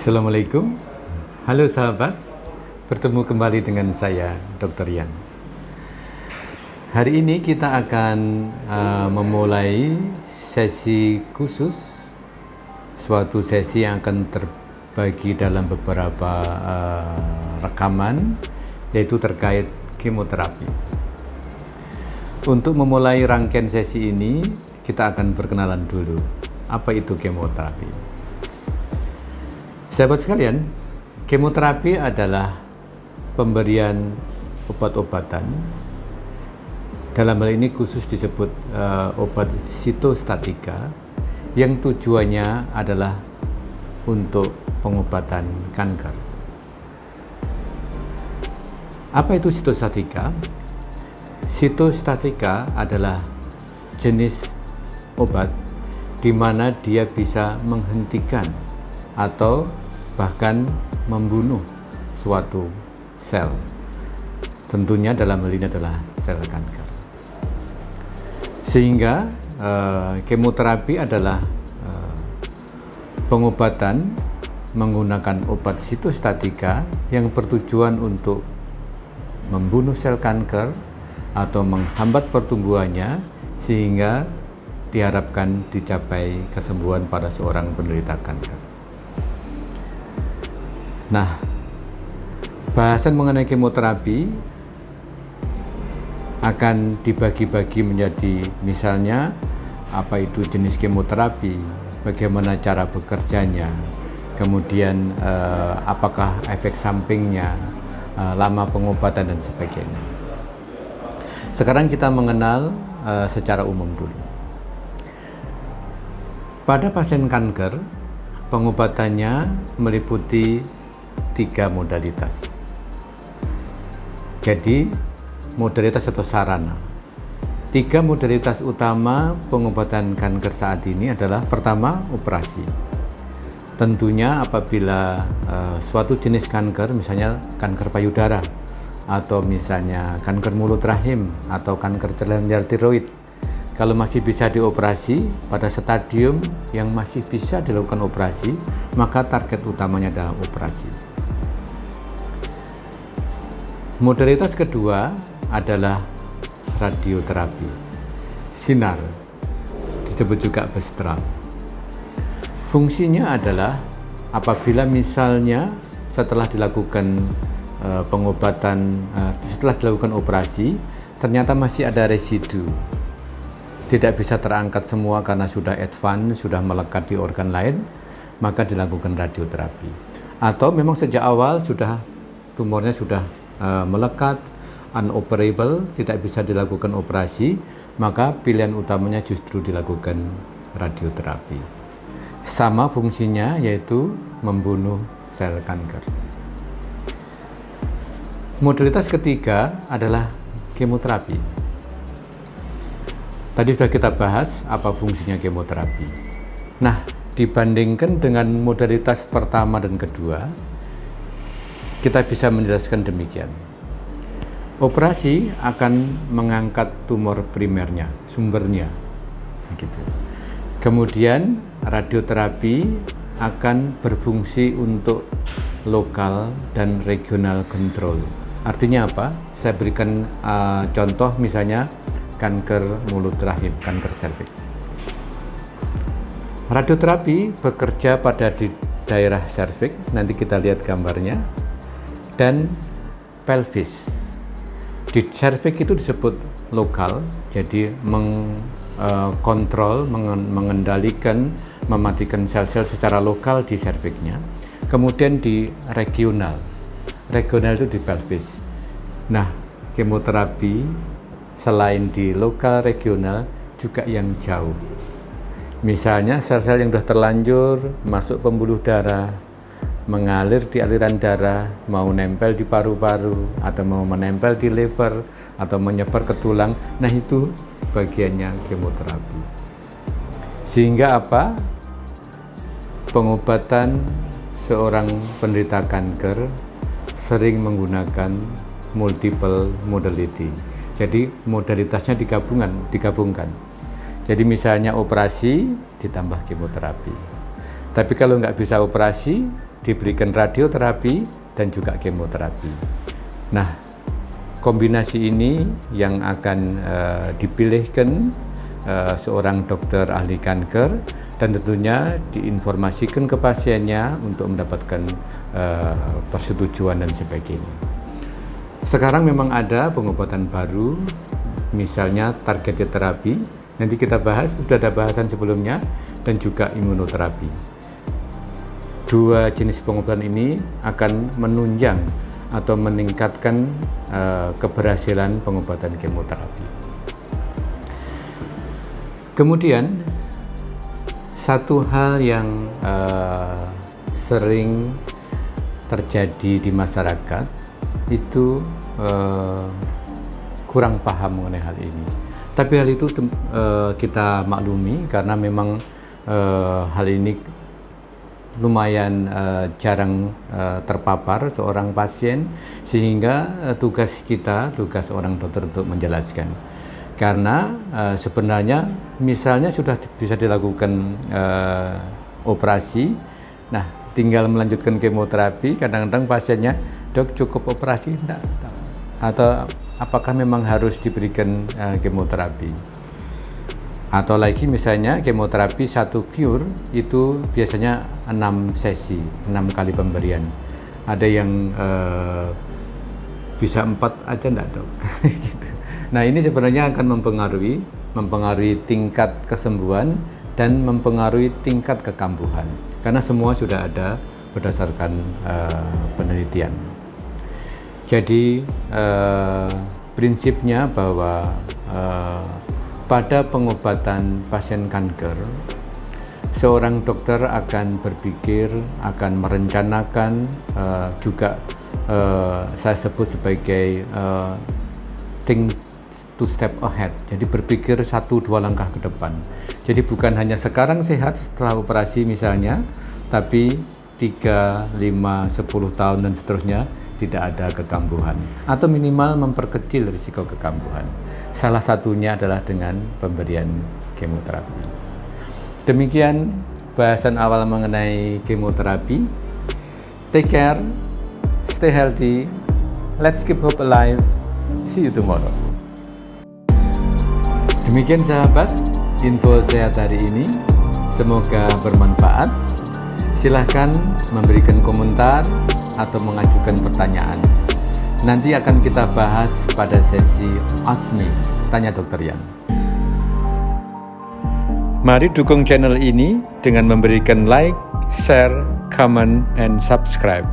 Assalamualaikum, halo sahabat, bertemu kembali dengan saya Dr. Yan. Hari ini kita akan memulai sesi khusus, suatu sesi yang akan terbagi dalam beberapa rekaman, yaitu terkait kemoterapi. Untuk memulai rangkaian sesi ini, kita akan berkenalan dulu, apa itu kemoterapi. Sahabat sekalian, kemoterapi adalah pemberian obat-obatan. Dalam hal ini khusus disebut obat sitostatika yang tujuannya adalah untuk pengobatan kanker. Apa itu sitostatika? Sitostatika adalah jenis obat di mana dia bisa menghentikan atau bahkan membunuh suatu sel. Tentunya dalam hal ini adalah sel kanker. Sehingga kemoterapi adalah pengobatan menggunakan obat sitostatika yang bertujuan untuk membunuh sel kanker atau menghambat pertumbuhannya sehingga diharapkan dicapai kesembuhan pada seorang penderita kanker. Nah, bahasan mengenai kemoterapi akan dibagi-bagi menjadi misalnya apa itu jenis kemoterapi, bagaimana cara bekerjanya, kemudian apakah efek sampingnya, lama pengobatan dan sebagainya. Sekarang kita mengenal secara umum dulu. Pada pasien kanker, pengobatannya meliputi 3 modalitas. Jadi, modalitas atau sarana. 3 modalitas utama pengobatan kanker saat ini adalah pertama, operasi. Tentunya apabila suatu jenis kanker, misalnya kanker payudara, atau misalnya kanker mulut rahim, atau kanker kelenjar tiroid, kalau masih bisa dioperasi pada stadium yang masih bisa dilakukan operasi, maka target utamanya adalah operasi. Modalitas kedua adalah radioterapi. Sinar, disebut juga bestral. Fungsinya adalah apabila misalnya setelah dilakukan pengobatan, setelah dilakukan operasi, ternyata masih ada residu. Tidak bisa terangkat semua karena sudah advance, sudah melekat di organ lain, maka dilakukan radioterapi. Atau memang sejak awal tumornya sudah melekat, unoperable, tidak bisa dilakukan operasi, maka pilihan utamanya justru dilakukan radioterapi. Sama fungsinya, yaitu membunuh sel kanker. Modalitas ketiga adalah kemoterapi. Tadi sudah kita bahas apa fungsinya kemoterapi. Nah, dibandingkan dengan modalitas pertama dan kedua, kita bisa menjelaskan demikian. Operasi akan mengangkat tumor primernya, sumbernya. Begitu. Kemudian radioterapi akan berfungsi untuk lokal dan regional control. Artinya apa? Saya berikan contoh misalnya kanker mulut rahim, kanker serviks. Radioterapi bekerja pada di daerah serviks, nanti kita lihat gambarnya, dan pelvis. Di serviks itu disebut lokal, jadi mengkontrol, mengendalikan, mematikan sel-sel secara lokal di serviksnya. Kemudian di regional itu di pelvis. Nah, kemoterapi selain di lokal regional juga yang jauh. Misalnya sel-sel yang sudah terlanjur masuk pembuluh darah, mengalir di aliran darah, mau nempel di paru-paru, atau mau menempel di liver, atau menyebar ke tulang, nah itu bagiannya kemoterapi. Sehingga apa? Pengobatan seorang penderita kanker sering menggunakan multiple modality. Jadi modalitasnya digabungkan. Jadi misalnya operasi ditambah kemoterapi. Tapi kalau nggak bisa operasi, diberikan radioterapi dan juga kemoterapi. Nah, kombinasi ini yang akan dipilihkan seorang dokter ahli kanker dan tentunya diinformasikan ke pasiennya untuk mendapatkan persetujuan dan sebagainya. Sekarang memang ada pengobatan baru, misalnya targeted terapi, nanti kita bahas, sudah ada bahasan sebelumnya, dan juga imunoterapi. Dua jenis pengobatan ini akan menunjang atau meningkatkan keberhasilan pengobatan kemoterapi. Kemudian, satu hal yang sering terjadi di masyarakat itu kurang paham mengenai hal ini. Tapi hal itu kita maklumi karena memang hal ini lumayan jarang terpapar seorang pasien, sehingga tugas orang dokter untuk menjelaskan. Karena sebenarnya misalnya sudah bisa dilakukan operasi, nah tinggal melanjutkan kemoterapi, kadang-kadang pasiennya, dok cukup operasi enggak? Atau apakah memang harus diberikan kemoterapi? Atau lagi misalnya kemoterapi satu cure itu biasanya 6 sesi, 6 kali pemberian. Ada yang bisa 4 aja enggak dok? Gitu. Nah ini sebenarnya akan mempengaruhi tingkat kesembuhan dan mempengaruhi tingkat kekambuhan. Karena semua sudah ada berdasarkan penelitian. Jadi prinsipnya bahwa pada pengobatan pasien kanker, seorang dokter akan berpikir, akan merencanakan, juga saya sebut sebagai think to step ahead. Jadi berpikir 1-2 langkah ke depan. Jadi bukan hanya sekarang sehat setelah operasi misalnya, tapi 3, 5, 10 tahun dan seterusnya tidak ada kekambuhan, atau minimal memperkecil risiko kekambuhan. Salah satunya adalah dengan pemberian kemoterapi. Demikian bahasan awal mengenai kemoterapi. Take care, stay healthy, let's keep hope alive. See you tomorrow. Demikian sahabat, info sehat hari ini. Semoga bermanfaat. Silahkan memberikan komentar atau mengajukan pertanyaan. Nanti akan kita bahas pada sesi Ask Me, Tanya Dokter Yan. Mari dukung channel ini dengan memberikan like, share, comment, and subscribe.